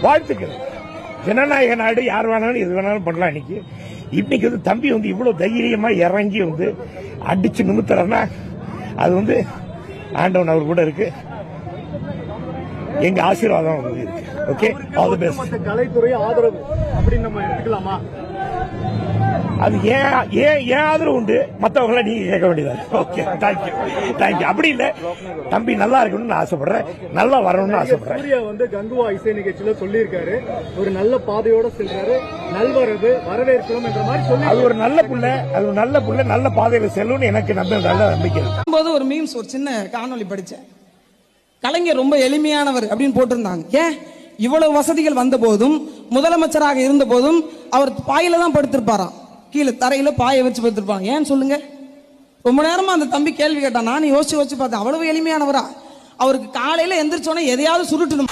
வாழ்த்துக்கள். ஜனநாயக நாடு, யார் வேணாலும் எது வேணாலும் பண்ணலாம். இன்னைக்கு வந்து தம்பி வந்து இவ்வளவு தைரியமா இறங்கி வந்து அடிச்சு நிமித்துறா, அது வந்து ஆண்டவன் அவர் கூட இருக்கு, எங்க ஆசீர்வாதம் இருக்கு. Okay, all the best. கலைத்துறை ஆதரவு அப்படின்னு நம்ம எடுத்துக்கலாமா? அது ஏன் ஆதரவு உண்டு, மற்றவங்கள நீங்க கேட்க வேண்டியது. Okay, thank you. அப்படி இல்ல, தம்பி நல்லா இருக்கணும்னு ஆசைப்படுறேன், நல்லா வரணும்னு ஆசைப்படுறேன். சூர்யா வந்து கங்குவா இசை நிகழ்ச்சியில சொல்லியிருக்காரு, ஒரு நல்ல பாதையோட செல்றாரு, நல்வரவு வரவேற்கிறோம் என்ற மாதிரி சொல்லி, அது ஒரு நல்ல புள்ள, நல்ல பாதையில செல்லும்னு எனக்கு நல்ல நம்பிக்கை இருக்கு. போது ஒரு மீம்ஸ், ஒரு சின்ன காணொலி படிச்சேன். கலைஞர் ரொம்ப எளிமையானவர் அப்படின்னு போட்டிருந்தாங்க. ஏன் இவ்வளவு வசதிகள் வந்த போதும், முதலமைச்சராக இருந்த போதும் அவர் பாயில தான் படுத்திருப்பாராம், கீழே தரையில பாயை வச்சு படுத்திருப்பாங்க. ஏன்னு சொல்லுங்க. ரொம்ப நேரமா அந்த தம்பி கேள்வி கேட்டான். நானும் யோசிச்சு பார்த்தேன், அவ்வளவு எளிமையானவரா? அவருக்கு காலையில எந்திரிச்சோன்னே எதையாவது சுருட்டணும்.